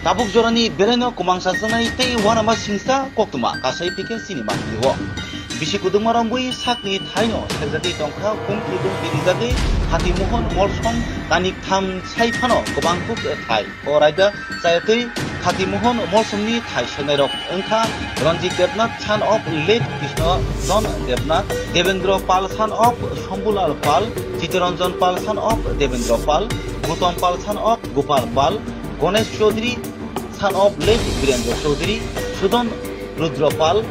Tabuk jorani bereno kumangsa sanai tei wanama singsa koktuma kasai pike sinima hiwo. Bisi kudumarambui sakni thaino sejati tongkha kumki dum birijagi hati mohon molsong tanik tham saifano kubangkuk thai oraida sayatui hati mohon molsomni thai sengerok engkha Ranjit Devnath son of late Krishna Don Devnath, Devendra Pal son of Shambulal Pal, Chitranjan Pal son of Devendra Pal, Gautam Pal son of Gopal Pal, Ganesh Chaudhary son of late Virendra Chaudhary, Sudan Rudropal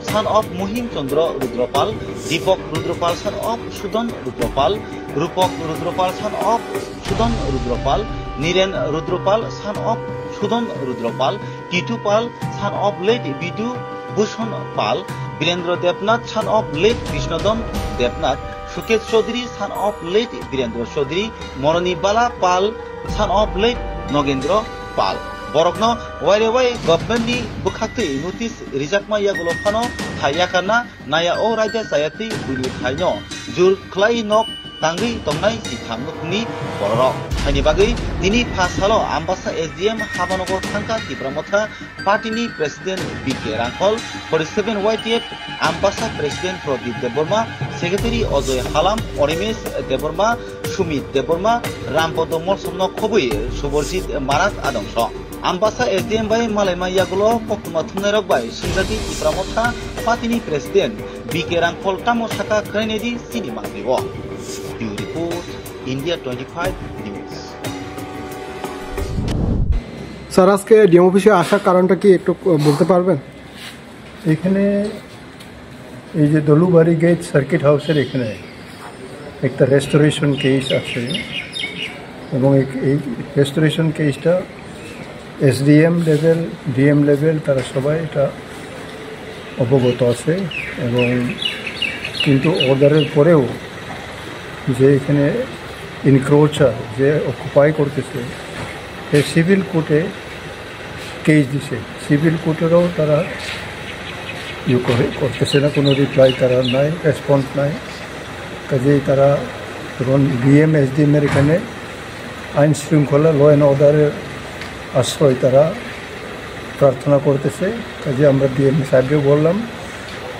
son of Mohim Chandra Rudropal, Deepak Rudropal son of Sudan Rudropal, Rupak Rudropal son of Sudan Rudropal, Niren Rudropal son of Sudan Rudropal, Titu Pal son of late Bidu Bhushan Pal, Virendra Devnath son of late Krishnadon Devnath, Suket Chaudhary son of late Virendra Chaudhary, Morani Bala Pal son of late Nogendra Pal. Borokno wai government ni bukhakti notice rijakma yagulo phano thayakana naya o raja sayati bulu thaino jur khlai nok tangi tongnai sithamnukni borok thani bagai nini phasalo ambasa SDM Habanogo thangka tipramotha party ni president BK Rangkol 47 YTF ambasa president Pradip Deborma secretary Ojoy Halam Orimesh Deborma Sumit Deborma Rampodo Molsomno khobui Suborjit Marat Adongso Ambasa SDM by Malema Yagulo Koktuma Thunarok by Singati Tipramotha Patini President BK Rangkol Tamo Saka Krenedi Cinema Vivo. Bureau Report India 25 News. Sir আজকে DM অফিসে আসার কারণটা কি একটু বলতে পারবেন? এখানে এই যে দলুবাড়ি গেট সার্কিট হাউসের এখানে একটা রেস্টোরেশন কেস আছে এবং এই রেস্টোরেশন কেসটা SDM লেভেল DM লেভেল তারা সবাই এটা অবগত আছে এবং কিন্তু অর্ডারের পরেও যে এখানে ইনক্রোচার যে অকুপাই করতেছে সে সিভিল কোর্টে কেস দিছে সিভিল কোর্টেরও তারা করতেছে না কোনো রিপ্লাই তারা নাই রেসপন্স নাই কাজেই তারা তখন DM SDM এর এখানে আইন শৃঙ্খলা ল অ্যান্ড অর্ডারের আশ্রয় তারা প্রার্থনা করতেছে কাজে আমরা DM সাহেবকে বললাম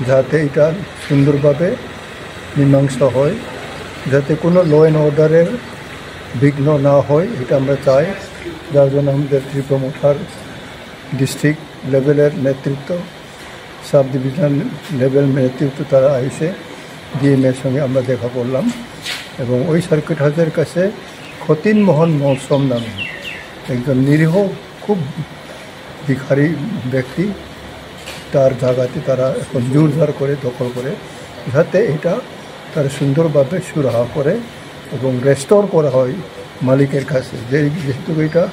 যাতে এটা সুন্দরভাবে মীমাংসা হয় যাতে কোনো ল অ্যান্ড অর্ডারের বিঘ্ন না হয় এটা আমরা চাই যার জন্য আমাদের ত্রিপ্রমোটার ডিস্ট্রিক্ট লেভেলের নেতৃত্ব সাব ডিভিশন লেভেল নেতৃত্ব তারা এসে DM এর সঙ্গে আমরা দেখা করলাম এবং ওই সার্কিট হাউসের কাছে খতিন মোহন মৌসম নামে একজন নিরীহ খুব ভিখারি ব্যক্তি তার জায়গাতে তারা এখন জোরদার করে দখল করে যাতে এটা তারা সুন্দরভাবে সুরাহা করে এবং রেস্টোর করা হয় মালিকের কাছে যেহেতু এটা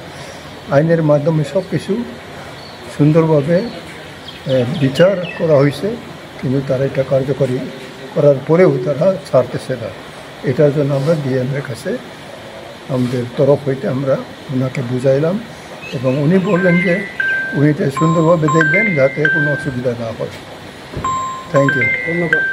আইনের মাধ্যমে সব কিছু সুন্দরভাবে বিচার করা হয়েছে কিন্তু তারা এটা কার্যকরী করার পরেও তারা ছাড়তেছে না এটার জন্য আমরা DM এর কাছে আমাদের তরফ হইতে আমরা ওনাকে বুঝাইলাম এবং উনি বললেন যে উনি এটা সুন্দরভাবে দেখবেন যাতে কোনো অসুবিধা না হয়। Thank you. ধন্যবাদ।